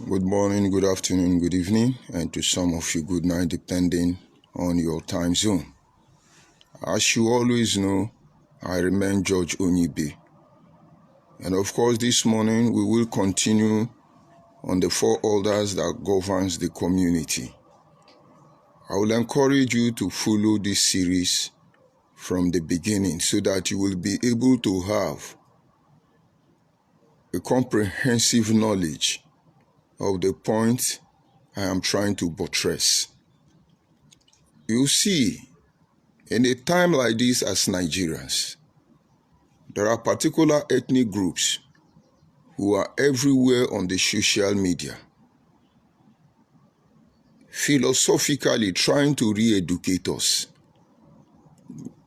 Good morning, good afternoon, good evening, and to some of you, good night, depending on your time zone. As you always know, I remain George Onyibe. And of course, this morning we will continue on the four orders that governs the community. I will encourage you to follow this series from the beginning so that you will be able to have a comprehensive knowledge of the point I am trying to buttress. You see, in a time like this as Nigerians, there are particular ethnic groups who are everywhere on the social media, philosophically trying to re-educate us.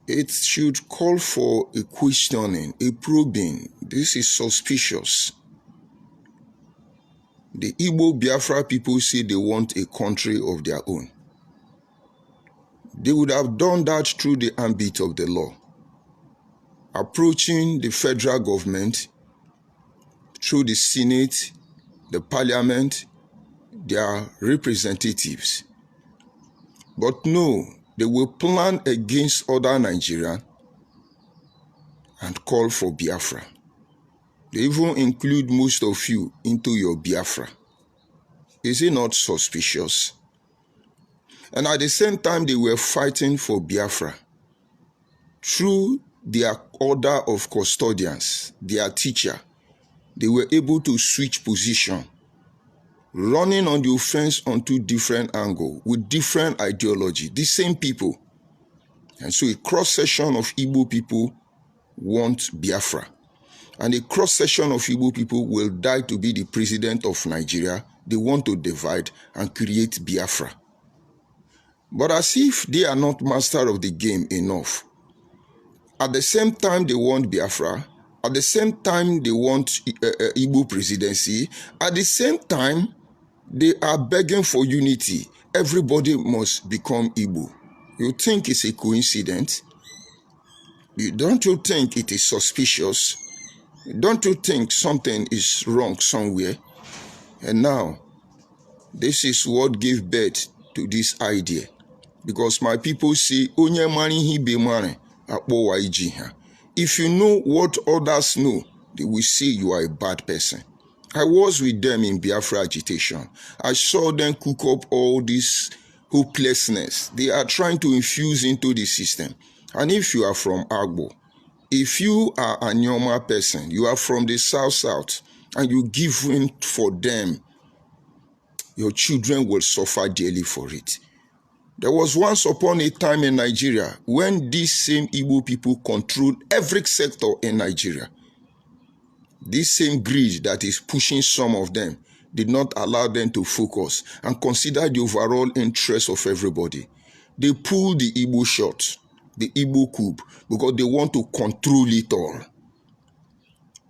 It should call for a questioning, a probing. This is suspicious. The Igbo Biafra people say they want a country of their own. They would have done that through the ambit of the law, approaching the federal government through the Senate, the Parliament, their representatives. But no, they will plan against other Nigerians and call for Biafra. They even include most of you into your Biafra. Is it not suspicious? And at the same time they were fighting for Biafra, through their order of custodians, their teacher, they were able to switch position, running on the offense on two different angles with different ideology, the same people. And so a cross-section of Igbo people want Biafra. And a cross-section of Igbo people will die to be the president of Nigeria. They want to divide and create Biafra. But as if they are not master of the game enough, at the same time they want Biafra, at the same time they want Igbo presidency, at the same time they are begging for unity. Everybody must become Igbo. You think it's a coincidence? Don't you think it is suspicious? Don't you think something is wrong somewhere? And now, this is what gave birth to this idea. Because my people say, Onye mani hi be mani, akpo wa iji ha. If you know what others know, they will say you are a bad person. I was with them in Biafra agitation. I saw them cook up all this hopelessness they are trying to infuse into the system. And if you are from Agbo, if you are a Nyoma person, you are from the South, and you give in for them, your children will suffer dearly for it. There was once upon a time in Nigeria when these same Igbo people controlled every sector in Nigeria. This same greed that is pushing some of them did not allow them to focus and consider the overall interest of everybody. They pulled the Igbo shot, the Igbo coup, because they want to control it all.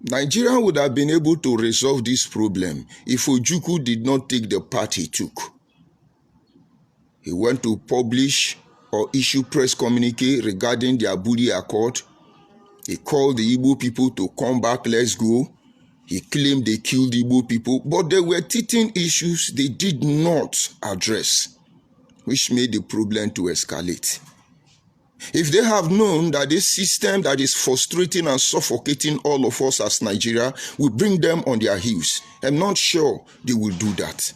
Nigeria would have been able to resolve this problem if Ojukwu did not take the path he took. He went to publish or issue press communique regarding the Abudi Accord. He called the Igbo people to come back, let's go. He claimed they killed Igbo people, but there were teething issues they did not address, which made the problem to escalate. If they have known that this system that is frustrating and suffocating all of us as Nigeria will bring them on their heels, I'm not sure they will do that.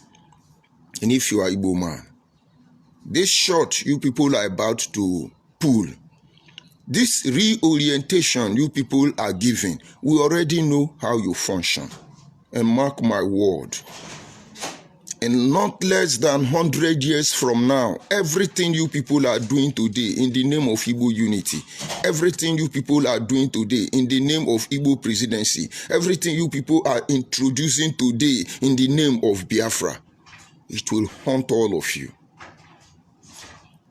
And if you are Igbo man, this shot you people are about to pull, this reorientation you people are giving, we already know how you function. And mark my word, in not less than 100 years from now, everything you people are doing today in the name of Igbo unity, everything you people are doing today in the name of Igbo presidency, everything you people are introducing today in the name of Biafra, it will haunt all of you.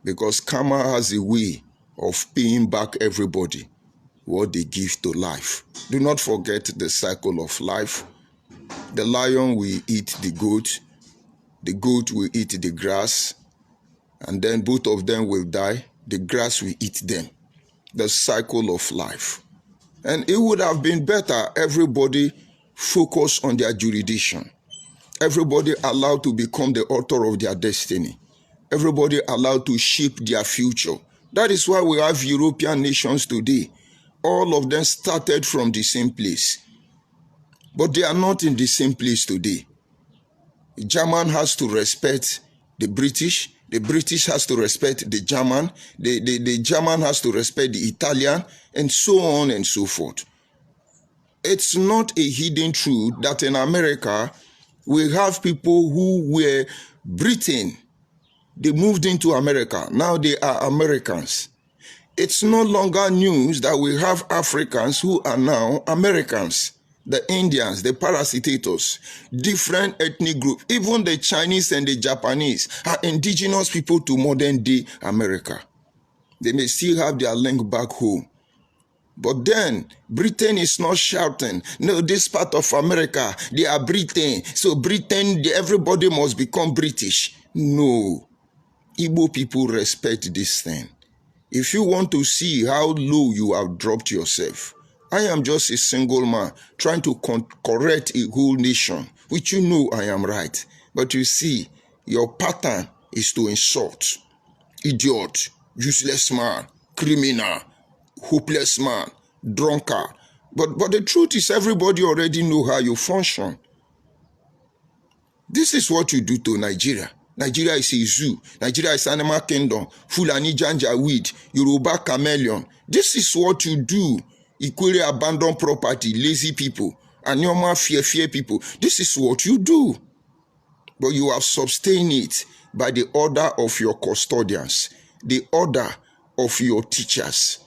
Because karma has a way of paying back everybody what they give to life. Do not forget the cycle of life. The lion will eat the goat will eat the grass, and then both of them will die. The grass will eat them. The cycle of life. And it would have been better everybody focus on their jurisdiction. Everybody allowed to become the author of their destiny. Everybody allowed to shape their future. That is why we have European nations today. All of them started from the same place. But they are not in the same place today. The German has to respect the British. The British has to respect the German. The German has to respect the Italian, and so on and so forth. It's not a hidden truth that in America, we have people who were Britain. They moved into America. Now they are Americans. It's no longer news that we have Africans who are now Americans. The Indians, the parasitators, different ethnic groups, even the Chinese and the Japanese are indigenous people to modern day America. They may still have their link back home. But then, Britain is not shouting, no, this part of America, they are Britain. So Britain, everybody must become British. No. Igbo people respect this thing. If you want to see how low you have dropped yourself, I am just a single man trying to correct a whole nation, which you know I am right. But you see, your pattern is to insult. Idiot, useless man, criminal, hopeless man, drunkard. But the truth is everybody already know how you function. This is what you do to Nigeria. Nigeria is a zoo. Nigeria is animal kingdom. Fulani Janjaweed, Yoruba chameleon. This is what you do. Equally abandoned property, lazy people, Anyoma fear people. This is what you do. But you have sustained it by the order of your custodians, the order of your teachers.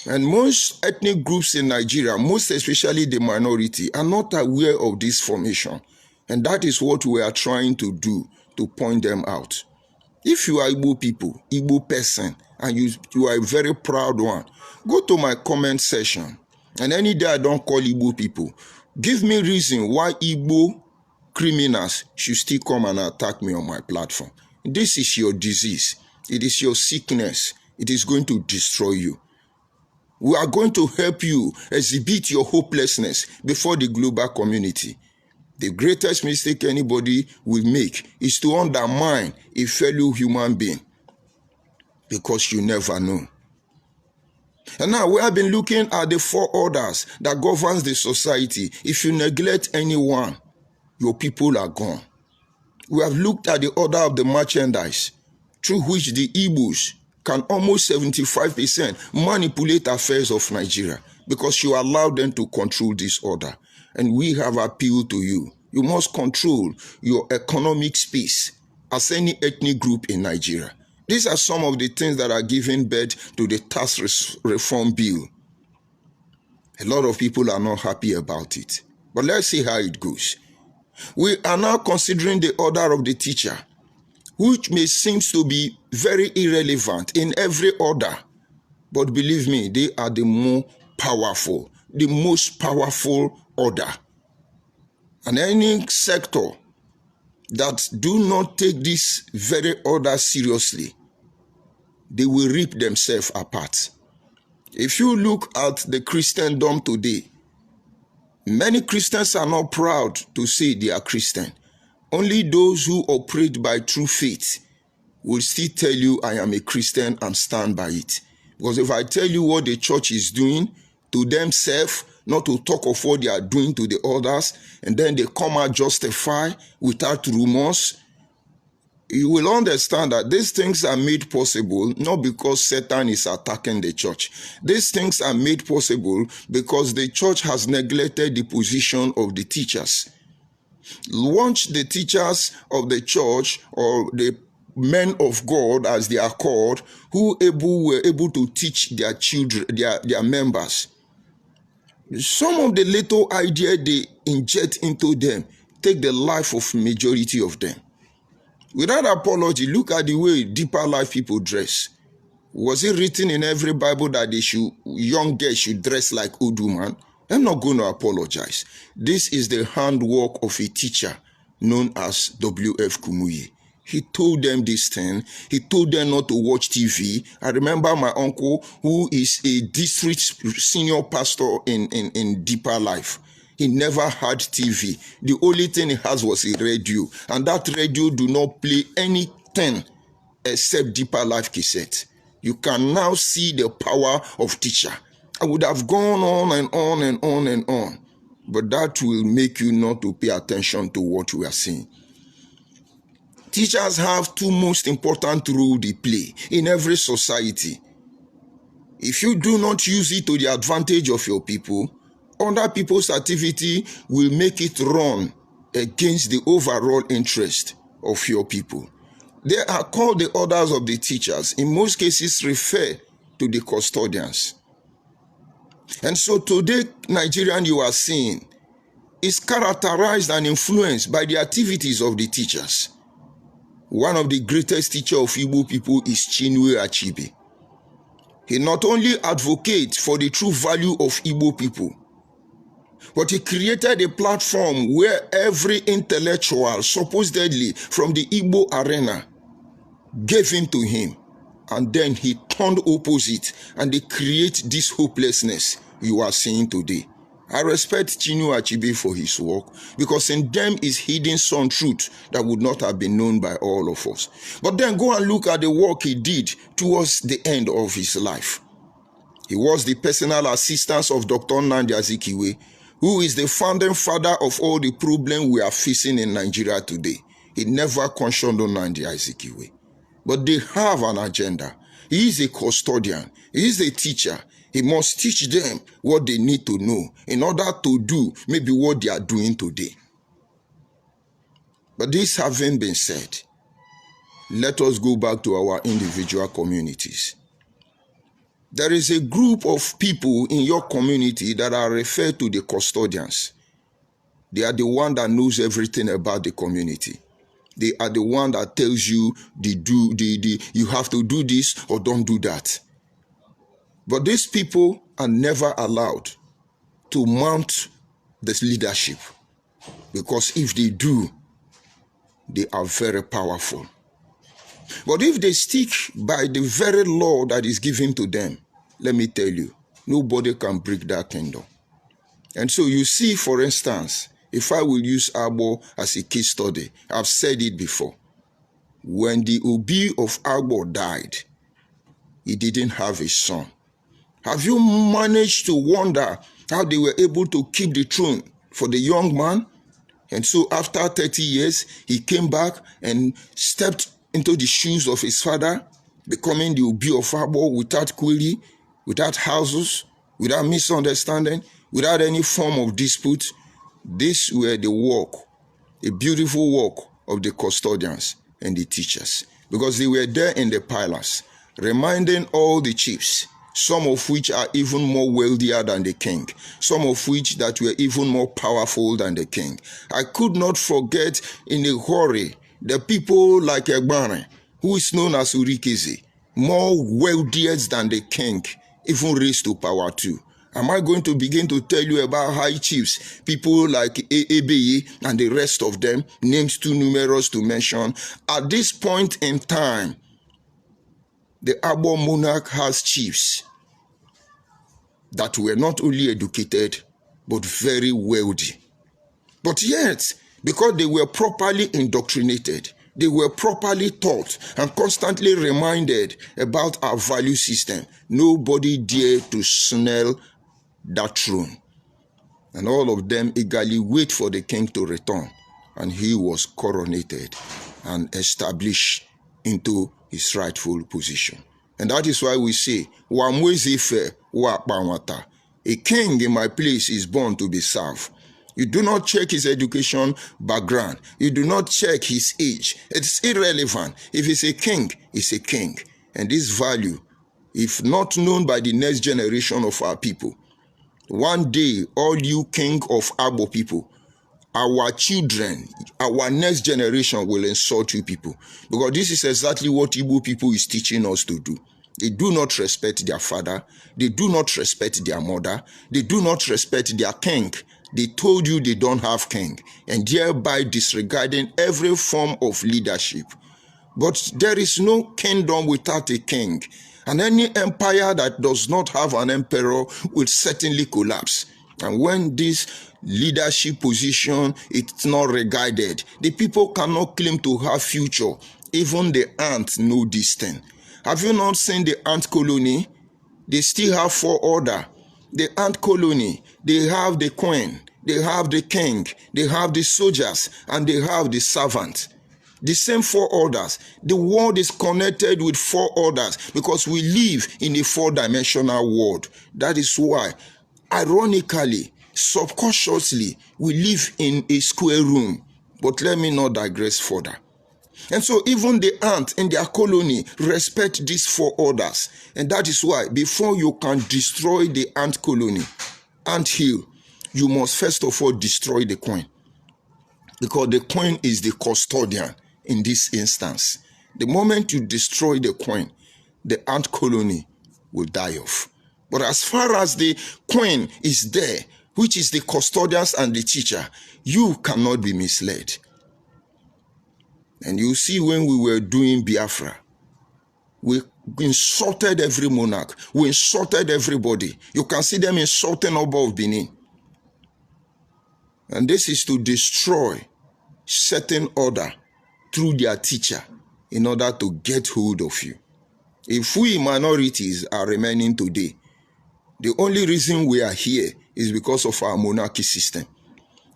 And most ethnic groups in Nigeria, most especially the minority, are not aware of this formation. And that is what we are trying to do, to point them out. If you are Igbo people, Igbo person, and you are a very proud one, go to my comment section. And any day I don't call Igbo people, give me reason why Igbo criminals should still come and attack me on my platform. This is your disease. It is your sickness. It is going to destroy you. We are going to help you exhibit your hopelessness before the global community. The greatest mistake anybody will make is to undermine a fellow human being, because you never know. And now we have been looking at the 4 orders that governs the society. If you neglect anyone, your people are gone. We have looked at the order of the merchandise, through which the Igbos can almost 75% manipulate affairs of Nigeria, because you allow them to control this order. And we have appealed to you. You must control your economic space as any ethnic group in Nigeria. These are some of the things that are giving birth to the tax reform bill. A lot of people are not happy about it. But let's see how it goes. We are now considering the order of the teacher, which may seem to be very irrelevant in every order. But believe me, they are the more powerful, the most powerful order. And any sector that do not take this very order seriously, they will rip themselves apart. If you look at the Christendom today, many Christians are not proud to say they are Christian. Only those who operate by true faith will still tell you, I am a Christian, and stand by it. Because if I tell you what the church is doing to themselves, not to talk of what they are doing to the others, and then they come out justify without rumors, you will understand that these things are made possible not because Satan is attacking the church. These things are made possible because the church has neglected the position of the teachers. Once the teachers of the church, or the men of God as they are called, who were able to teach their children, their members, some of the little idea they inject into them take the life of majority of them. Without apology, look at the way Deeper Life people dress. Was it written in every Bible that young girls should dress like old women? I'm not going to apologize. This is the handwork of a teacher known as W.F. Kumuyi. He told them this thing. He told them not to watch TV. I remember my uncle, who is a district senior pastor in Deeper Life. He never had TV. The only thing he has was a radio. And that radio do not play anything except Deeper Life cassette. You can now see the power of teacher. I would have gone on and on and on and on. But that will make you not to pay attention to what we are saying. Teachers have two most important roles they play in every society. If you do not use it to the advantage of your people, other people's activity will make it run against the overall interest of your people. They are called the orders of the teachers. In most cases, refer to the custodians. And so today, Nigerian you are seeing is characterized and influenced by the activities of the teachers. One of the greatest teachers of Igbo people is Chinua Achebe. He not only advocates for the true value of Igbo people, but he created a platform where every intellectual, supposedly from the Igbo arena, gave in to him. And then he turned opposite, and they create this hopelessness you are seeing today. I respect Chinua Achebe for his work, because in them is hidden some truth that would not have been known by all of us. But then go and look at the work he did towards the end of his life. He was the personal assistant of Dr. Nnamdi Azikiwe, who is the founding father of all the problems we are facing in Nigeria today. He never cautioned Nnamdi Azikiwe. But they have an agenda. He is a custodian. He is a teacher. He must teach them what they need to know in order to do maybe what they are doing today. But this having been said, let us go back to our individual communities. There is a group of people in your community that are referred to the custodians. They are the one that knows everything about the community. They are the one that tells you you have to do this or don't do that. But these people are never allowed to mount this leadership, because if they do, they are very powerful. But if they stick by the very law that is given to them, let me tell you, nobody can break that kingdom. And so you see, for instance, if I will use Agbo as a case study, I've said it before. When the Obi of Agbo died, he didn't have a son. Have you managed to wonder how they were able to keep the throne for the young man? And so after 30 years, he came back and stepped into the shoes of his father, becoming the Obi of Agbo without query, without houses, without misunderstanding, without any form of dispute. This were the work, a beautiful work of the custodians and the teachers, because they were there in the palace, reminding all the chiefs, some of which are even more wealthier than the king, some of which that were even more powerful than the king. I could not forget in a hurry the people like Egbane, who is known as Urikeze, more wealthier than the king, even raised to power too. Am I going to begin to tell you about high chiefs, people like Ebeye and the rest of them, names too numerous to mention? At this point in time, the Agbo monarch has chiefs that were not only educated, but very wealthy. But yet, because they were properly indoctrinated, they were properly taught and constantly reminded about our value system, nobody dared to smell that throne. And all of them eagerly wait for the king to return. And he was coronated and established into his rightful position. And that is why we say, a king in my place is born to be served. You do not check his education background. You do not check his age. It's irrelevant. If he's a king, he's a king. And this value, if not known by the next generation of our people, one day, all you king of Agbo people, our children, our next generation will insult you people. Because this is exactly what Igbo people is teaching us to do. They do not respect their father. They do not respect their mother. They do not respect their king. They told you they don't have king, and thereby disregarding every form of leadership. But there is no kingdom without a king. And any empire that does not have an emperor will certainly collapse. And when this leadership position it's not regarded, the people cannot claim to have future. Even the ants know this thing. Have you not seen the ant colony? They still have 4 orders. The ant colony, they have the queen, they have the king, they have the soldiers, and they have the servants. The same 4 orders. The world is connected with 4 orders because we live in a 4-dimensional world. That is why, ironically, subconsciously, we live in a square room. But let me not digress further. And so even the ant in their colony respect these 4 orders. And that is why before you can destroy the ant colony, ant hill, you must first of all destroy the queen. Because the queen is the custodian in this instance. The moment you destroy the queen, the ant colony will die off. But as far as the queen is there, which is the custodians and the teacher, you cannot be misled. And you see when we were doing Biafra, we insulted every monarch. We insulted everybody. You can see them insulting Oba of Benin. And this is to destroy certain order through their teacher in order to get hold of you. If we minorities are remaining today, the only reason we are here is because of our monarchy system.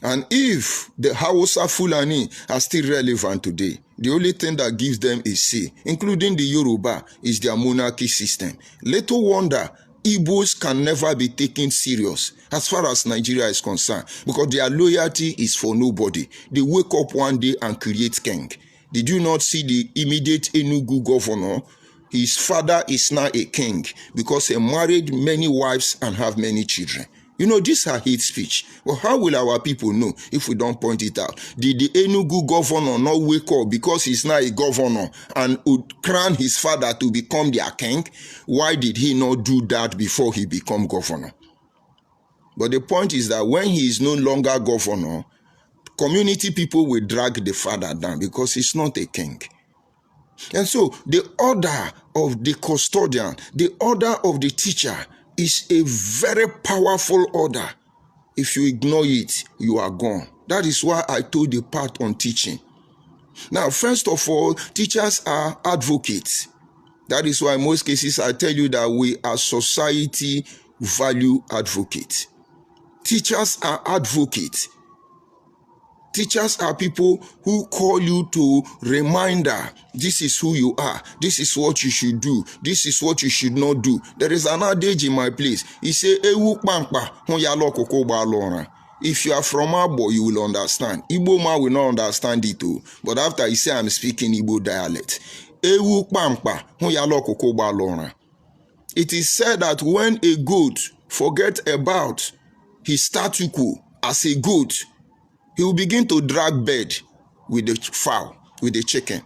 And if the Hausa Fulani are still relevant today, the only thing that gives them a say, including the Yoruba, is their monarchy system. Little wonder Igbos can never be taken serious as far as Nigeria is concerned because their loyalty is for nobody. They wake up one day and create king. Did you not see the immediate Enugu governor? His father is now a king because he married many wives and have many children. You know, these are hate speech. Well, how will our people know if we don't point it out? Did the Enugu governor not wake up because he's now a governor and would crown his father to become their king? Why did he not do that before he became governor? But the point is that when he is no longer governor, community people will drag the father down because he's not a king. And so the order of the custodian, the order of the teacher is a very powerful order. If you ignore it, you are gone. That is why I told the part on teaching. Now, first of all, teachers are advocates. That is why in most cases I tell you that we are society value advocates. Teachers are advocates. Teachers are people who call you to reminder, this is who you are, this is what you should do, this is what you should not do. There is an adage in my place. He say, Ewu kpamkpa, yalo koko ba lora. If you are from Abo, you will understand. Igbo man will not understand it too. But after he say I'm speaking Igbo dialect. Ewu kpamkpa, yalo koko ba lora. It is said that when a goat forget about his statu quo as a goat, he will begin to drag bed with the fowl, with the chicken.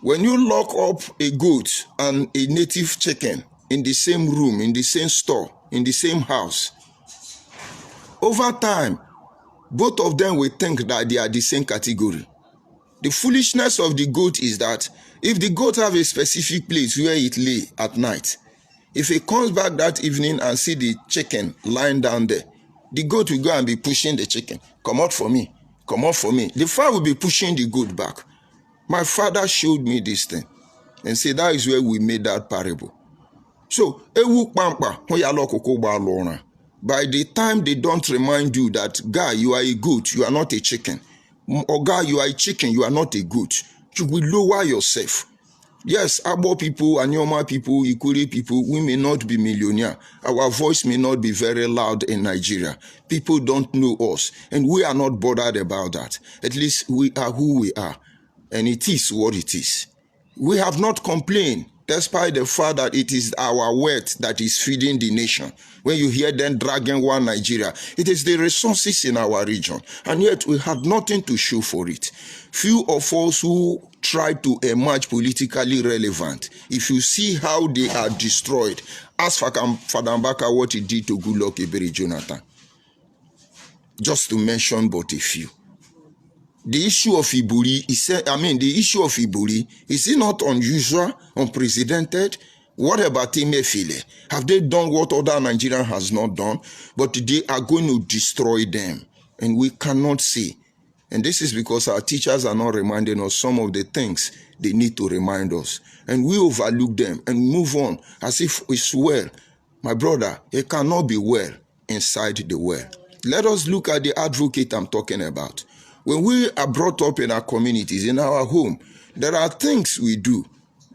When you lock up a goat and a native chicken in the same room, in the same store, in the same house, over time, both of them will think that they are the same category. The foolishness of the goat is that if the goat have a specific place where it lay at night, if it comes back that evening and see the chicken lying down there, the goat will go and be pushing the chicken. Come out for me. Come out for me. The fowl will be pushing the goat back. My father showed me this thing and said that is where we made that parable. So, by the time they don't remind you that, guy, you are a goat, you are not a chicken. Or guy, you are a chicken, you are not a goat. You will lower yourself. Yes, Abo people, Anyoma people, Ikuri people, we may not be millionaire. Our voice may not be very loud in Nigeria. People don't know us, and we are not bothered about that. At least we are who we are, and it is what it is. We have not complained, despite the fact that it is our wealth that is feeding the nation. When you hear them dragging one Nigeria, it is the resources in our region, and yet we have nothing to show for it. Few of us who try to emerge politically relevant, if you see how they are destroyed, ask Fada Mbaka what he did to Goodluck Ebele Jonathan. Just to mention but a few. The issue of Iburi, the issue of Iburi, is it not unusual, unprecedented? What about Emefiele? Have they done what other Nigerian has not done? But they are going to destroy them. And we cannot see. And this is because our teachers are not reminding us some of the things they need to remind us. And we overlook them and move on as if it's well. My brother, it cannot be well inside the well. Let us look at the advocate I'm talking about. When we are brought up in our communities, in our home, there are things we do.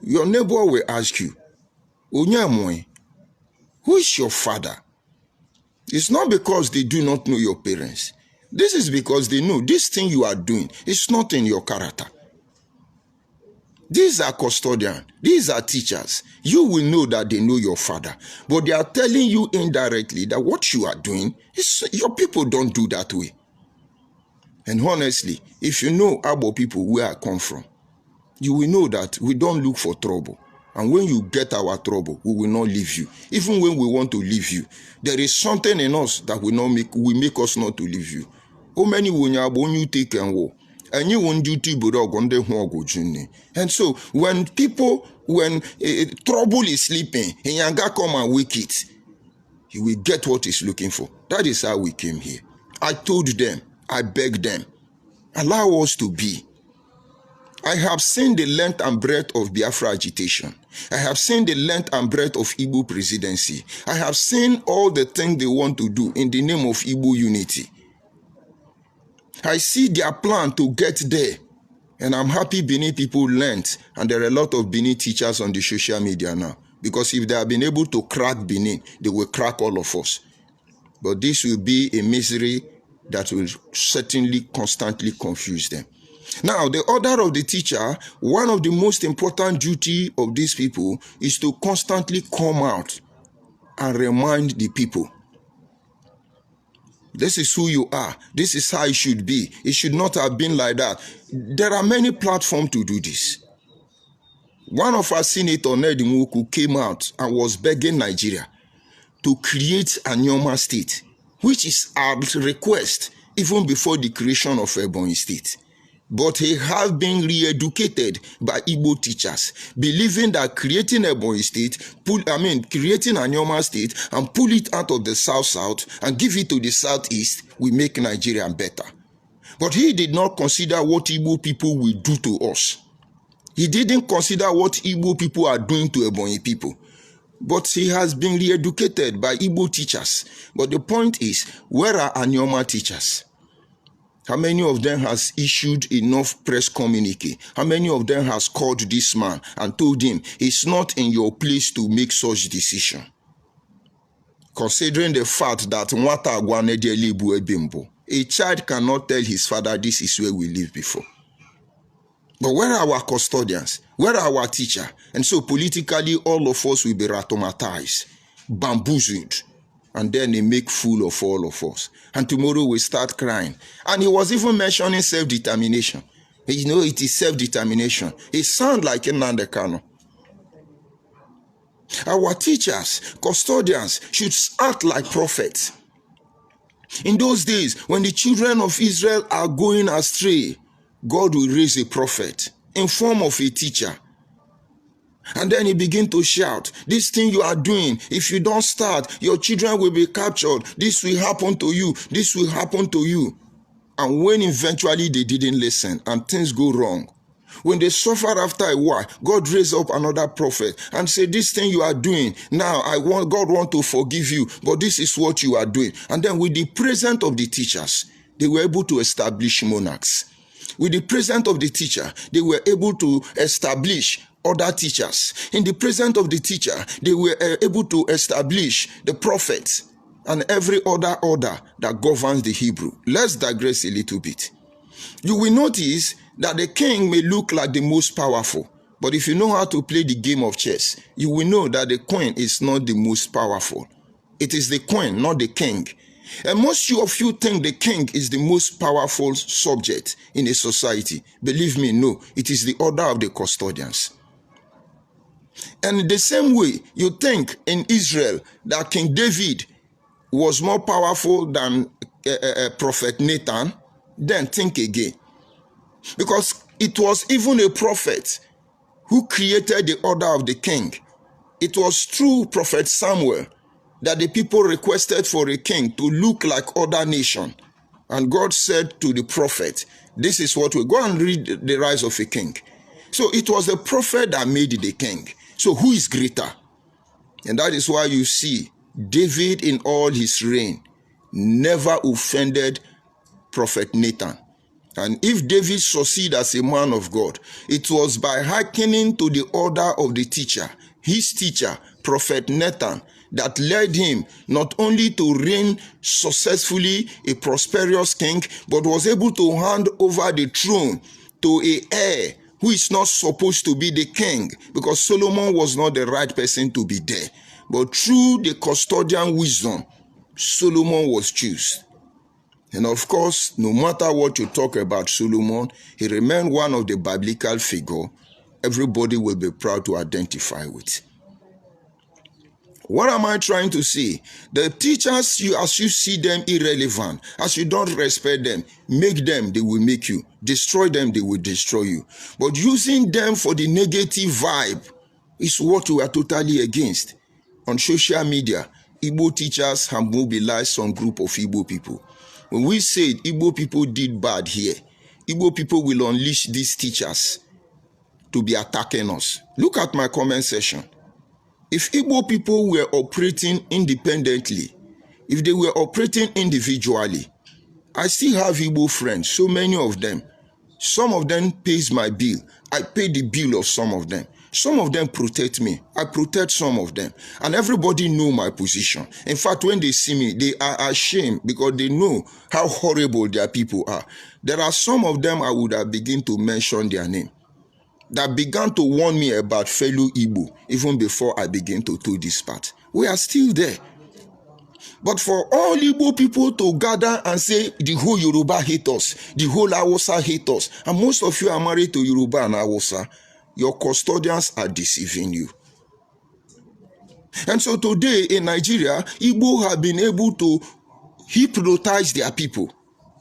Your neighbor will ask you, Onyamoy, who is your father? It's not because they do not know your parents. This is because they know this thing you are doing is not in your character. These are custodians. These are teachers. You will know that they know your father. But they are telling you indirectly that what you are doing, your people don't do that way. And honestly, if you know about people where I come from, you will know that we don't look for trouble. And when you get our trouble, we will not leave you. Even when we want to leave you, there is something in us that will make us not to leave you. How many will you take and walk? And you won't do and so when trouble is sleeping, and Yanga come and wake it, he will get what he's looking for. That is how we came here. I told them, I begged them, allow us to be. I have seen the length and breadth of Biafra agitation. I have seen the length and breadth of Igbo presidency. I have seen all the things they want to do in the name of Igbo unity. I see their plan to get there. And I'm happy Benin people learned. And there are a lot of Benin teachers on the social media now. Because if they have been able to crack Benin, they will crack all of us. But this will be a misery that will certainly constantly confuse them. Now, the order of the teacher, one of the most important duty of these people is to constantly come out and remind the people. This is who you are. This is how it should be. It should not have been like that. There are many platforms to do this. One of our senators, Ned Nwoko, came out and was begging Nigeria to create a Nyoma state, which is our request even before the creation of Ebonyi state. But he has been re-educated by Igbo teachers, believing that creating Ebonyi state, creating a Nyoma state and pull it out of the south and give it to the southeast will make Nigeria better. But he did not consider what Igbo people will do to us. He didn't consider what Igbo people are doing to Ebonyi people. But he has been re-educated by Igbo teachers. But the point is, where are Anyoma teachers? How many of them has issued enough press communique? How many of them has called this man and told him it's not in your place to make such decision? Considering the fact that a child cannot tell his father this is where we live before. But where are our custodians? Where are our teachers? And so politically all of us will be ratomatized, bamboozled. And then they make fool of all of us. And tomorrow we start crying. And he was even mentioning self-determination. You know, it is self-determination. It sounds like Nnamdi Kanu. Our teachers, custodians, should act like prophets. In those days, when the children of Israel are going astray, God will raise a prophet in form of a teacher. And then he began to shout, this thing you are doing, if you don't start, your children will be captured. This will happen to you. This will happen to you. And when eventually they didn't listen and things go wrong, when they suffer after a while, God raised up another prophet and said, this thing you are doing, now God want to forgive you, but this is what you are doing. And then with the presence of the teachers, they were able to establish monarchs. With the presence of the teacher, they were able to establish other teachers. In the presence of the teacher, they were able to establish the prophets and every other order that governs the Hebrew. Let's digress a little bit. You will notice that the king may look like the most powerful, but if you know how to play the game of chess, you will know that the queen is not the most powerful. It is the queen, not the king. And most of you think the king is the most powerful subject in a society. Believe me, no. It is the order of the custodians. And in the same way, you think in Israel that King David was more powerful than Prophet Nathan, then think again. Because it was even a prophet who created the order of the king it was through Prophet Samuel that the people requested for a king to look like other nations. And God said to the prophet, this is what we go and read the rise of a king. So it was the prophet that made the king. So who is greater? And that is why you see David in all his reign never offended Prophet Nathan. And if David succeeded as a man of God, it was by hearkening to the order of the teacher, his teacher, Prophet Nathan, that led him not only to reign successfully a prosperous king, but was able to hand over the throne to a heir who is not supposed to be the king, because Solomon was not the right person to be there. But through the custodian wisdom, Solomon was chosen. And of course, no matter what you talk about Solomon, he remained one of the biblical figures everybody will be proud to identify with. What am I trying to say? The teachers, as you see them irrelevant, as you don't respect them, make them, they will make you. Destroy them, they will destroy you. But using them for the negative vibe is what we are totally against. On social media, Igbo teachers have mobilized some group of Igbo people. When we say Igbo people did bad here, Igbo people will unleash these teachers to be attacking us. Look at my comment section. If Igbo people were operating independently, if they were operating individually, I still have Igbo friends, so many of them. Some of them pays my bill. I pay the bill of some of them. Some of them protect me. I protect some of them. And everybody know my position. In fact, when they see me, they are ashamed because they know how horrible their people are. There are some of them I would have begun to mention their name, that began to warn me about fellow Igbo even before I began to do this part. We are still there. But for all Igbo people to gather and say the whole Yoruba hate us, the whole Hausa hate us, and most of you are married to Yoruba and Hausa, your custodians are deceiving you. And so today in Nigeria, Igbo have been able to hypnotize their people.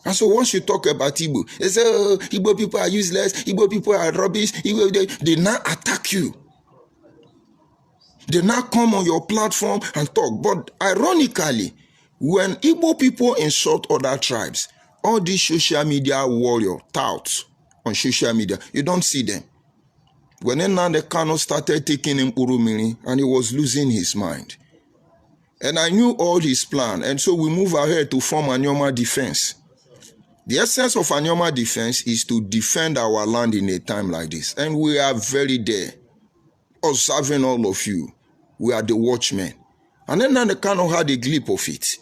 And so once you talk about Igbo, they say, oh, Igbo people are useless, Igbo people are rubbish, they now attack you. They now come on your platform and talk. But ironically, when Igbo people insult other tribes, all these social media warrior touts on social media, you don't see them. When Nnamdi Kanu started taking him Urumiri and he was losing his mind. And I knew all his plan, and so we move ahead to form Anyoma Defense. The essence of Anyoma Defense is to defend our land in a time like this. And we are very there, observing all of you. We are the watchmen. And then Nnamdi Kanu had a glimpse of it.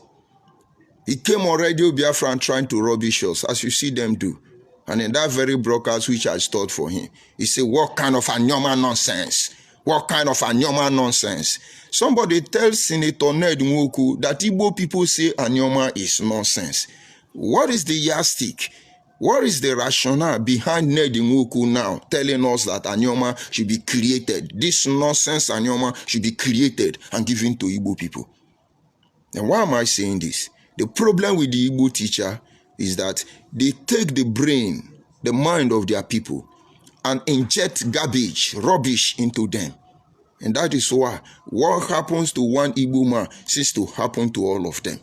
He came on Radio Biafra and trying to rubbish us, as you see them do. And in that very broadcast which I stored for him, he said, what kind of Anyoma nonsense? What kind of Anyoma nonsense? Somebody tells Senator Ned Nwoku that Igbo people say Anyoma is nonsense. What is the yardstick? What is the rationale behind Ned Nwoku now telling us that Anyoma should be created? This nonsense Anyoma should be created and given to Igbo people. And why am I saying this? The problem with the Igbo teacher is that they take the brain, the mind of their people, and inject garbage, rubbish into them. And that is why what happens to one Igbo man seems to happen to all of them.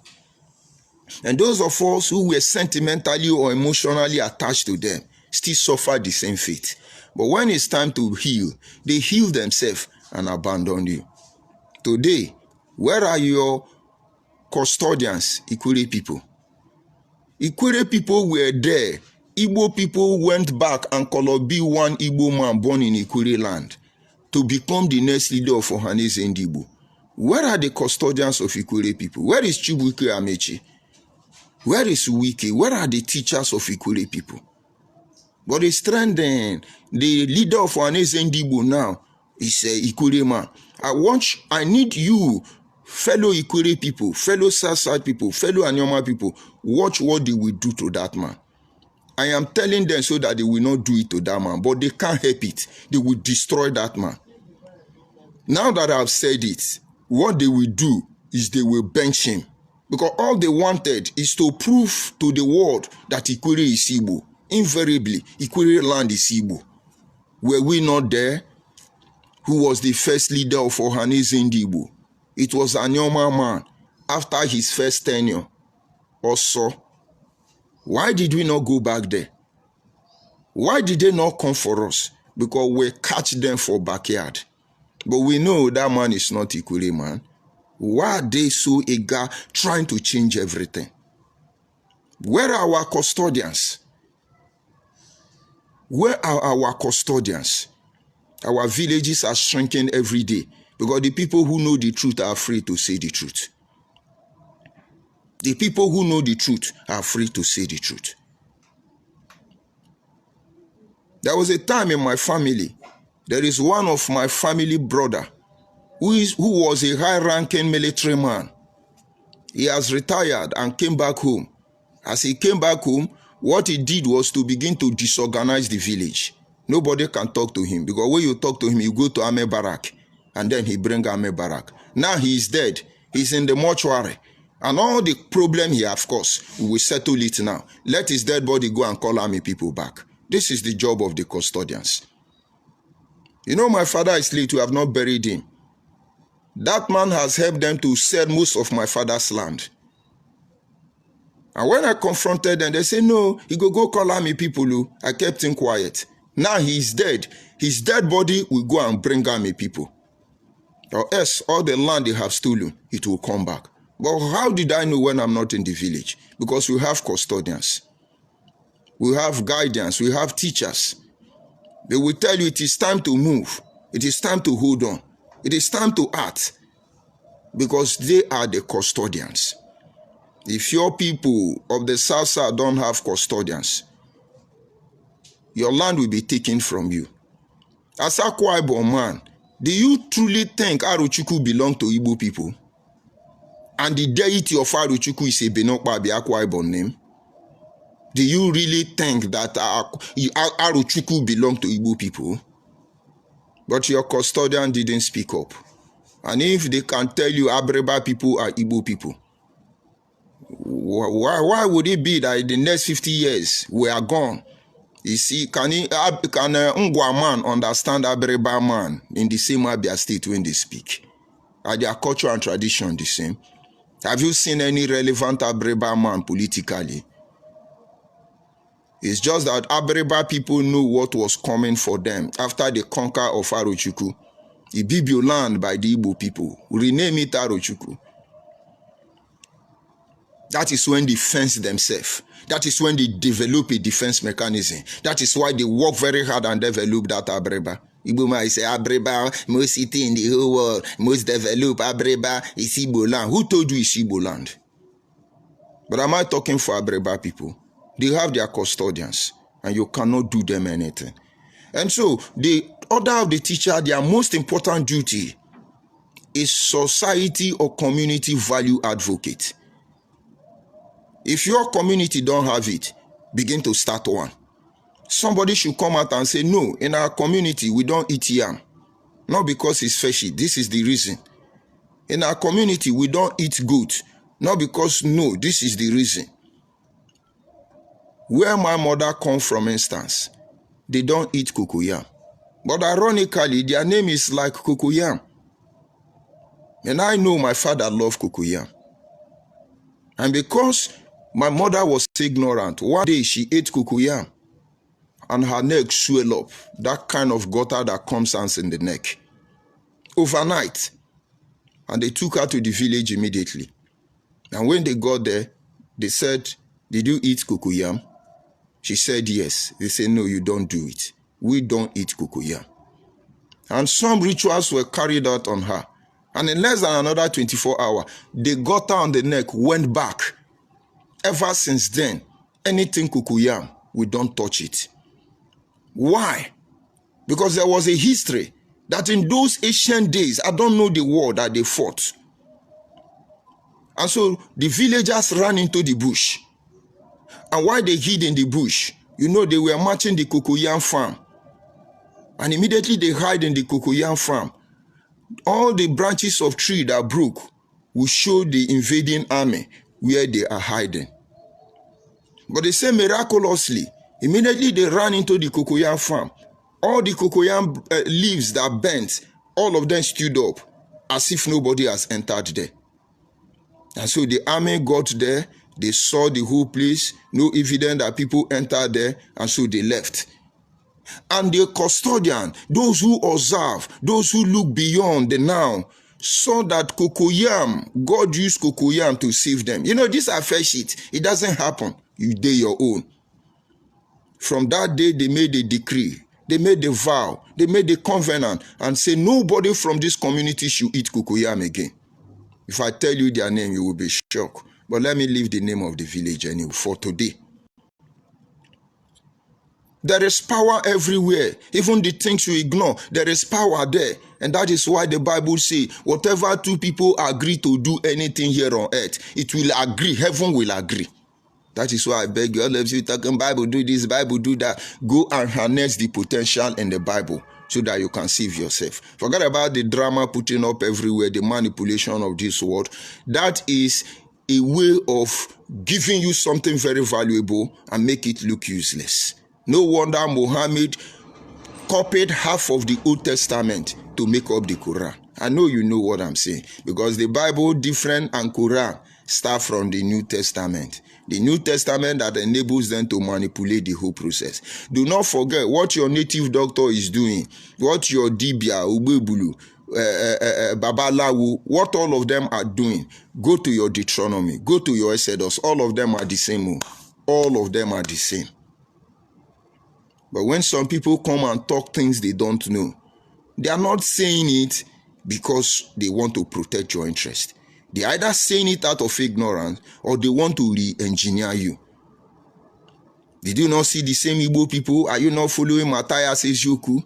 And those of us who were sentimentally or emotionally attached to them still suffer the same fate. But when it's time to heal, they heal themselves and abandon you. Today, where are your custodians, Ikure people? Ikure people were there. Igbo people went back and Kolobi one Igbo man born in Ikure land to become the next leader of Ohanaeze Ndigbo. Where are the custodians of Ikure people? Where is Chibuike Amechi? Where is Wike? Where are the teachers of Ikure people? But it's trending. The leader of Ohanaeze Ndigbo now is Ikure man. I need you, fellow Ikure people, fellow Southside people, fellow Anyoma people, watch what they will do to that man. I am telling them so that they will not do it to that man, but they can't help it. They will destroy that man. Now that I've said it, what they will do is they will bench him. Because all they wanted is to prove to the world that Ikure is Igbo. Invariably, Ikure land is Igbo. Were we not there? who was the first leader of Ohanaeze Ndigbo. It was Anioma Man after his first tenure also. Why did we not go back there? Why did they not come for us? Because we catch them for backyard. But we know that man is not equally man. Why are they so eager trying to change everything? Where are our custodians? Where are our custodians? Our villages are shrinking every day because the people who know the truth are afraid to say the truth. The people who know the truth are afraid to say the truth. There was a time in my family, there is one of my family brother who was a high-ranking military man. He has retired and came back home. As he came back home, what he did was to begin to disorganize the village. Nobody can talk to him because when you talk to him, you go to army barrack and then he bring army barrack. Now he is dead. He's in the mortuary. And all the problem here, of course, we will settle it now. Let his dead body go and call army people back. This is the job of the custodians. You know, my father is late. We have not buried him. That man has helped them to sell most of my father's land. And when I confronted them, they say, no, he go call army people. I kept him quiet. Now he is dead. His dead body will go and bring army people. Or else, all the land they have stolen, it will come back. But how did I know when I'm not in the village? Because we have custodians. We have guidance. We have teachers. They will tell you it is time to move. It is time to hold on. It is time to act. Because they are the custodians. If your people of the South don't have custodians, your land will be taken from you. As Akwa Ibom man, do you truly think Arochukwu belong to Igbo people? And the deity of Arochukwu is a Benokpa Akwa Ibom name? Do you really think that Arochukwu belong to Igbo people? But your custodian didn't speak up. And if they can tell you Abreba people are Igbo people, why would it be that in the next 50 years we are gone? You see, can Ngwa man understand Abreba man in the same Abia state when they speak? Are their culture and tradition the same? Have you seen any relevant Abreba man politically? It's just that Abreba people know what was coming for them after the conquer of Arochukwu. Ibibio land by the Igbo people. We rename it Arochukwu. That is when they fence themselves. That is when they develop a defense mechanism. That is why they work very hard and develop that Abreba. Igbo man say Abreba, most city in the whole world, most developed Abreba is Igbo land. Who told you it's Igbo land? But am I talking for Abreba people? They have their custodians and you cannot do them anything. And so the order of the teacher, their most important duty is society or community value advocate. If your community don't have it, begin to start one. Somebody should come out and say, no, in our community, we don't eat yam. Not because it's fishy. This is the reason. In our community, we don't eat goat. Not because, no, this is the reason. Where my mother comes from, instance, they don't eat cocoyam. But ironically, their name is like cocoyam. And I know my father loved cocoyam. And because my mother was ignorant, one day she ate cocoyam and her neck swelled up, that kind of gutter that comes out in the neck. Overnight. And they took her to the village immediately. And when they got there, they said, did you eat cocoyam? She said yes. They said, no, you don't do it. We don't eat cocoyam. And some rituals were carried out on her. And in less than another 24 hours, the gutter on the neck went back. Ever since then, anything cocoyam, we don't touch it. Why? Because there was a history that in those ancient days, I don't know the war that they fought. And so the villagers ran into the bush. And while they hid in the bush, you know, they were marching the cocoyam farm. And immediately they hide in the cocoyam farm. All the branches of tree that broke will show the invading army where they are hiding. But they say miraculously, immediately they ran into the cocoyam farm. All the cocoyam leaves that bent All of them stood up as if nobody has entered there. And so the army got there, they saw the whole place, no evidence that people entered there, and so they left. And the custodian, those who observe, those who look beyond the now, saw that cocoyam, God used cocoyam to save them. You know, these are fair shit. It doesn't happen. You do your own. From that day, they made a decree. They made a vow. They made a covenant and say nobody from this community should eat cocoyam again. If I tell you their name, you will be shocked. But let me leave the name of the village anyway for today. There is power everywhere. Even the things you ignore, there is power there. And that is why the Bible says, whatever two people agree to do anything here on earth, it will agree. Heaven will agree. That is why I beg you, all of you talking Bible, do this, Bible, do that. Go and harness the potential in the Bible so that you can save yourself. Forget about the drama putting up everywhere, the manipulation of this world. That is a way of giving you something very valuable and make it look useless. No wonder Muhammad copied half of the Old Testament to make up the Quran. I know you know what I'm saying, because the Bible different and Quran start from the New Testament. The New Testament that enables them to manipulate the whole process. Do not forget what your native doctor is doing, what your Dibia, Ubebulu, Babalawu, what all of them are doing. Go to your Deuteronomy, go to your Exodus. All of them are the same. All of them are the same. But when some people come and talk things they don't know, they are not saying it because they want to protect your interest. They are either saying it out of ignorance or they want to re-engineer you. Did you not see the same Igbo people? Are you not following Matthias Ejoku?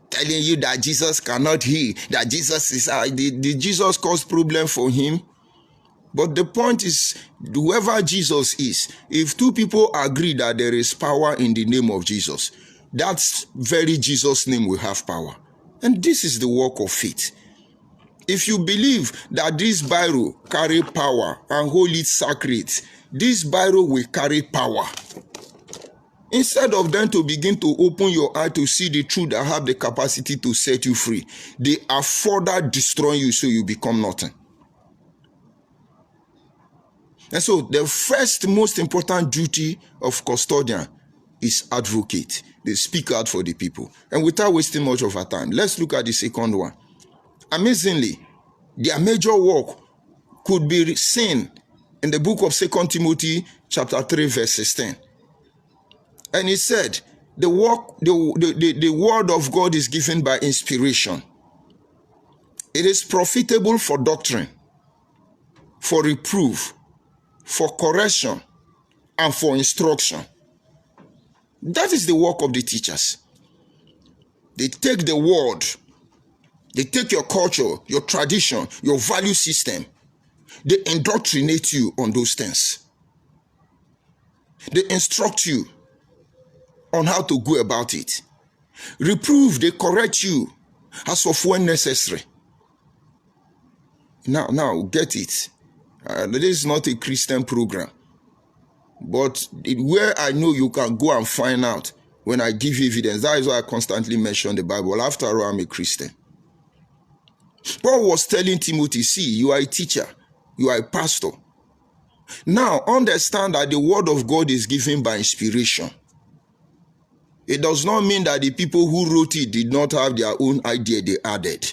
Telling you that Jesus cannot heal, that Jesus is... Did Jesus cause problem for him? But the point is, whoever Jesus is, if two people agree that there is power in the name of Jesus, that very Jesus' name will have power. And this is the work of faith. If you believe that this Bible carry power and hold it sacred, this Bible will carry power. Instead of them to begin to open your eye to see the truth that have the capacity to set you free, they are further destroying you so you become nothing. And so the first most important duty of custodian is advocate. They speak out for the people. And without wasting much of our time, let's look at the second one. Amazingly, their major work could be seen in the book of 2 Timothy chapter 3 verse 16. And he said, the word of God is given by inspiration. It is profitable for doctrine, for reproof, for correction, and for instruction. That is the work of the teachers. They take the word, they take your culture, your tradition, your value system. They indoctrinate you on those things. They instruct you on how to go about it. Reprove, they correct you as of when necessary. Now get it. This is not a Christian program. But where I know you can go and find out when I give you evidence, that is why I constantly mention the Bible. After all, I'm a Christian. Paul was telling Timothy, see, you are a teacher, you are a pastor. Now, understand that the word of God is given by inspiration. It does not mean that the people who wrote it did not have their own idea they added.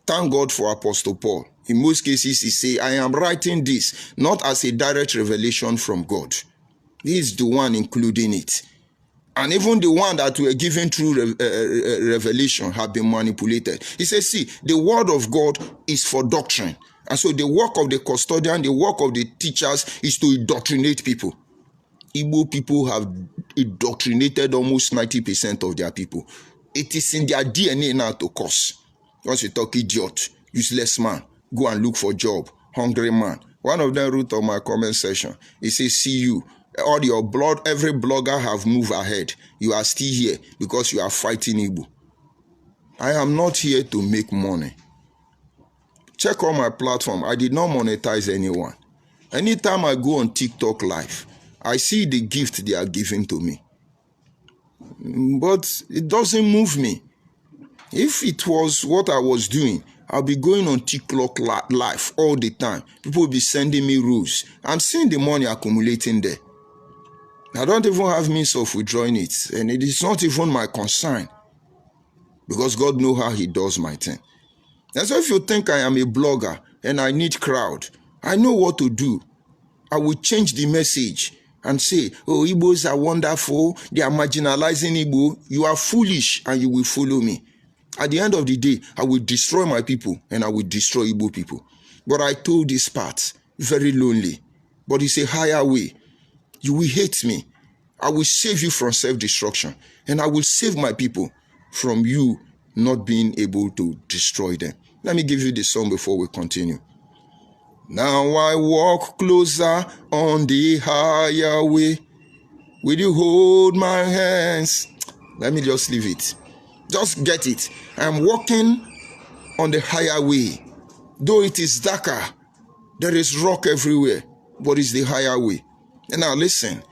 Thank God for Apostle Paul. In most cases, he says, I am writing this not as a direct revelation from God. He is the one including it. And even the one that were given through revelation have been manipulated. He says, see, the word of God is for doctrine. And so the work of the custodian, the work of the teachers is to indoctrinate people. Igbo people have indoctrinated almost 90% of their people. It is in their DNA now to curse. Once you talk idiot, useless man, go and look for job, hungry man. One of them wrote on my comment section, he says, see you, all your blood, every blogger have moved ahead. You are still here because you are fighting Igbo. I am not here to make money. Check on my platform. I did not monetize anyone. Anytime I go on TikTok live, I see the gift they are giving to me. But it doesn't move me. If it was what I was doing, I'll be going on TikTok live all the time. People will be sending me rules. I'm seeing the money accumulating there. I don't even have means of withdrawing it. And it is not even my concern. Because God knows how he does my thing. And so if you think I am a blogger and I need crowd, I know what to do. I will change the message and say, oh, Igbos are wonderful. They are marginalizing Igbo. You are foolish and you will follow me. At the end of the day, I will destroy my people and I will destroy Igbo people. But I told this part, very lonely. But it's a higher way. You will hate me. I will save you from self-destruction. And I will save my people from you not being able to destroy them. Let me give you the song before we continue. Now I walk closer on the higher way. Will you hold my hands? Let me just leave it. Just get it. I'm walking on the higher way. Though it is darker, there is rock everywhere, but it's the higher way. And now listen.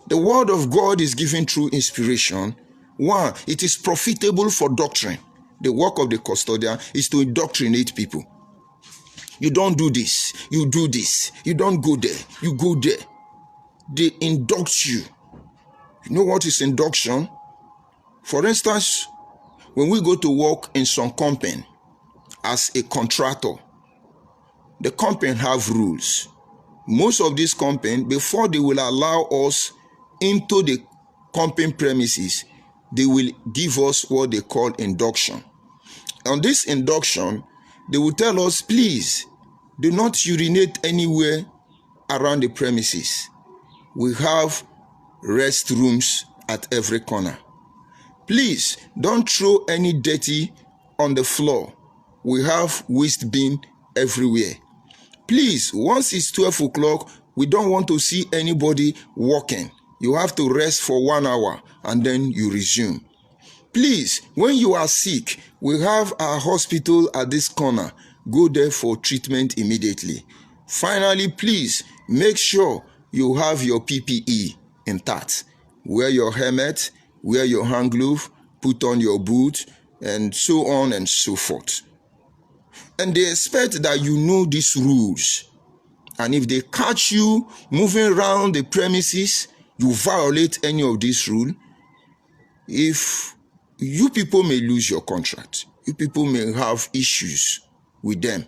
The word of God is given through inspiration. One, it is profitable for doctrine. The work of the custodian is to indoctrinate people. You don't do this. You do this. You don't go there. You go there. They induct you. You know what is induction? For instance, when we go to work in some company as a contractor, the company have rules. Most of these companies, before they will allow us into the company premises, they will give us what they call induction. On this induction, they will tell us, please, do not urinate anywhere around the premises. We have restrooms at every corner. Please, don't throw any dirty on the floor. We have waste bin everywhere. Please, once it's 12 o'clock, we don't want to see anybody walking. You have to rest for 1 hour and then you resume. Please, when you are sick, we have our hospital at this corner. Go there for treatment immediately. Finally, please make sure you have your PPE intact. Wear your helmet, wear your hand glove, put on your boot, and so on and so forth. And they expect that you know these rules. And if they catch you moving around the premises, you violate any of these rules, if you people may lose your contract. You people may have issues with them.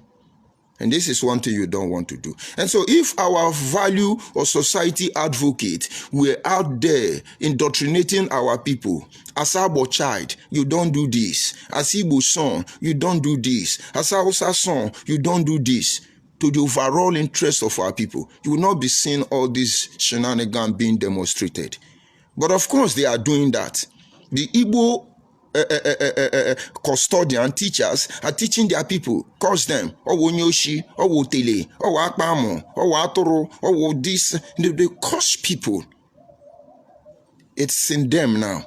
And this is one thing you don't want to do. And so if our value or society advocate were out there indoctrinating our people, as Igbo child, you don't do this. As Igbo son, you don't do this. As Hausa son, you don't do this. To the overall interest of our people, you will not be seeing all these shenanigans being demonstrated. But of course, they are doing that. The Igbo custodian teachers are teaching their people, curse them, nyoshi, tele, akpamo, atoro, this. They curse people. It's in them now.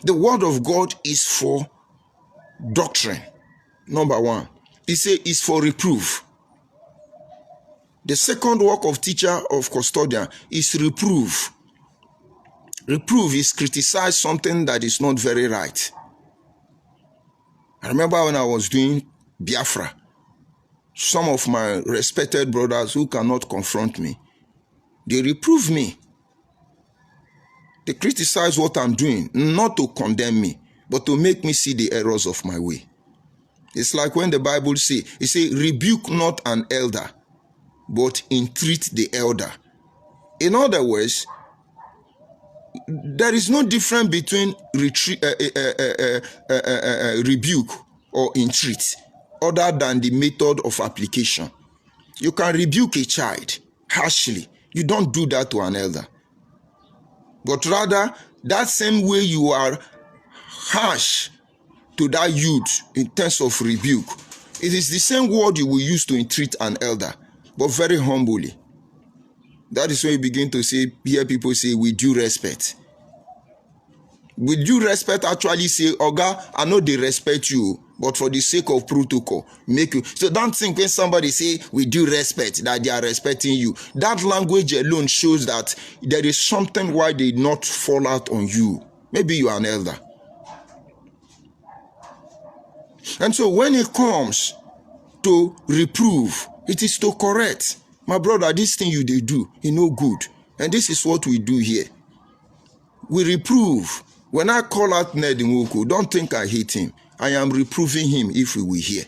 The word of God is for doctrine. Number one, he says it's for reproof. The second work of teacher of custodian is reproof. Reproof is criticize something that is not very right. I remember when I was doing Biafra, some of my respected brothers who cannot confront me, they reprove me. They criticize what I'm doing, not to condemn me, but to make me see the errors of my way. It's like when the Bible says, it says, rebuke not an elder, but entreat the elder. In other words, there is no difference between rebuke or entreat other than the method of application. You can rebuke a child harshly. You don't do that to an elder. But rather, that same way you are harsh to that youth in terms of rebuke, it is the same word you will use to entreat an elder, but very humbly. That is when you begin to hear people say, with due respect. With due respect actually say, Oga, I know they respect you, but for the sake of protocol, make you. So don't think when somebody say, with due respect, that they are respecting you. That language alone shows that there is something why they not fall out on you. Maybe you are an elder. And so when it comes to reprove, it is to correct. My brother, this thing you do, no good. And this is what we do here. We reprove. When I call out Ned Nwoko, don't think I hate him. I am reproving him if we will hear.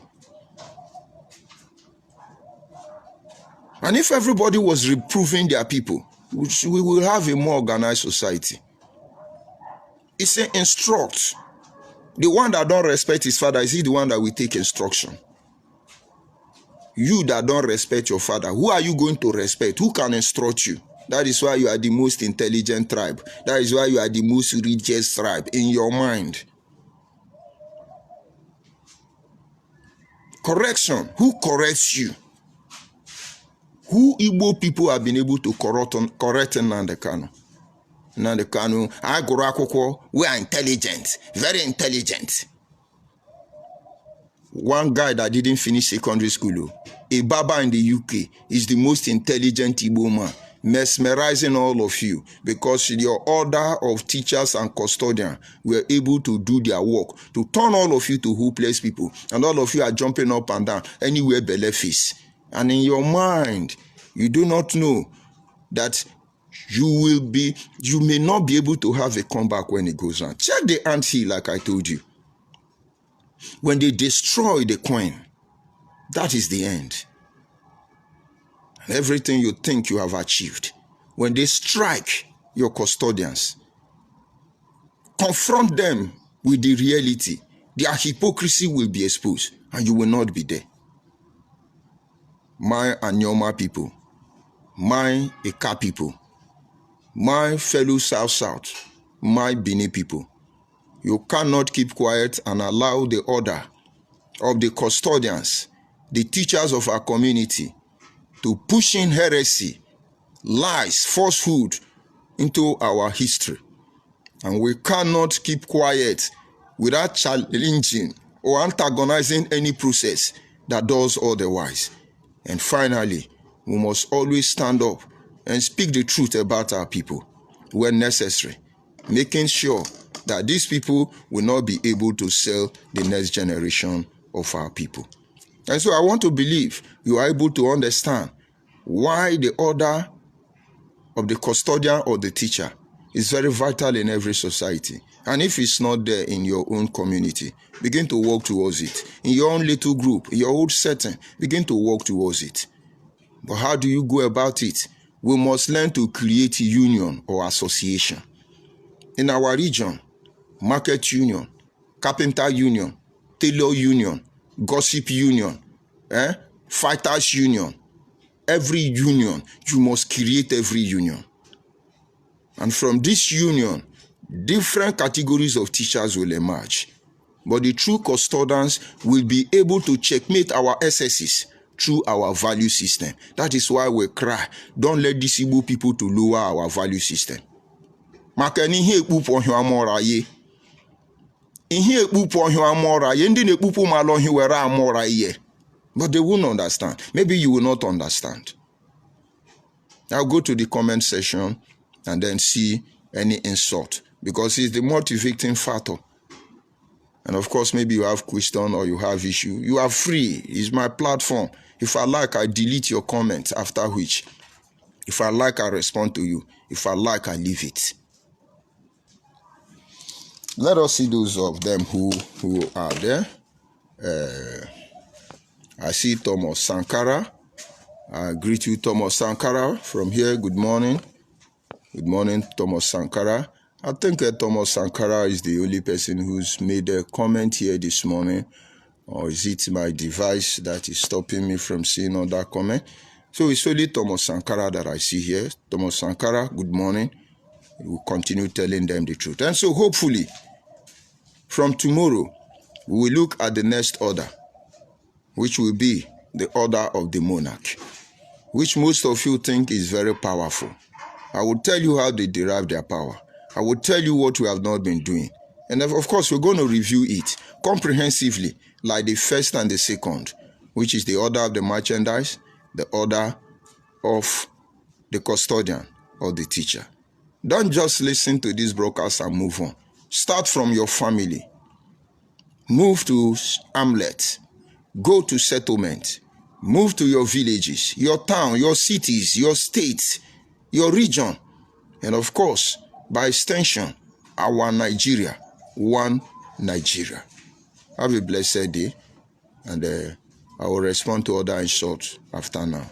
And if everybody was reproving their people, we will have a more organized society. It says instruct. The one that don't respect his father, is he the one that will take instruction? You that don't respect your father, who are you going to respect? Who can instruct you? That is why you are the most intelligent tribe. That is why you are the most richest tribe in your mind. Correction. Who corrects you? Who Igbo people have been able to correct Nnamdi Kanu? Nnamdi Kanu, Agụrụ akwụkwọ, we are intelligent, very intelligent. One guy that didn't finish secondary school, a Baba in the UK, is the most intelligent Igbo man, mesmerizing all of you because your order of teachers and custodians were able to do their work, to turn all of you to hopeless people, and all of you are jumping up and down anywhere belly face. And in your mind, you do not know that you may not be able to have a comeback when it goes on. Check the anthill, like I told you. When they destroy the coin, that is the end. And everything you think you have achieved, when they strike your custodians, confront them with the reality, their hypocrisy will be exposed, and you will not be there. My Anyoma people, my Eka people, my fellow South, my Bini people, you cannot keep quiet and allow the order of the custodians, the teachers of our community, to push in heresy, lies, falsehood into our history. And we cannot keep quiet without challenging or antagonizing any process that does otherwise. And finally, we must always stand up and speak the truth about our people when necessary, making sure that these people will not be able to sell the next generation of our people. And so I want to believe you are able to understand why the order of the custodian or the teacher is very vital in every society. And if it's not there in your own community, begin to work towards it. In your own little group, in your own setting, begin to work towards it. But how do you go about it? We must learn to create union or association. In our region, market union, carpenter union, tailor union, gossip union, fighters union. Every union, you must create every union. And from this union, different categories of teachers will emerge. But the true custodians will be able to checkmate our excesses through our value system. That is why we cry, don't let these Igbo people to lower our value system. Makani he ekpupo hyo amora ye. Ihe ekpupo hyo amora ye ndi ekpupo malo hyo wera amora ye. But they won't understand. Maybe you will not understand. I'll go to the comment section and then see any insult, because it's the motivating factor. And of course, maybe you have question or you have issue. You are free. It's my platform. If I like, I delete your comment, after which, if I like, I respond to you. If I like, I leave it. Let us see those of them who are there. I see Thomas Sankara. I greet you, Thomas Sankara, from here. Good morning. Good morning, Thomas Sankara. I think Thomas Sankara is the only person who's made a comment here this morning. Or is it my device that is stopping me from seeing other comment? So it's only Thomas Sankara that I see here. Thomas Sankara, good morning. We will continue telling them the truth. And so hopefully, from tomorrow, we will look at the next order, which will be the order of the monarch, which most of you think is very powerful. I will tell you how they derive their power. I will tell you what we have not been doing. And of course, we're going to review it comprehensively, like the first and the second, which is the order of the merchandise, the order of the custodian or the teacher. Don't just listen to this broadcast and move on. Start from your family. move to hamlet, go to settlement, move to your villages, your town, your cities, your states, your region, and of course, by extension, our Nigeria, one Nigeria. Have a blessed day, and I will respond to other in short after now.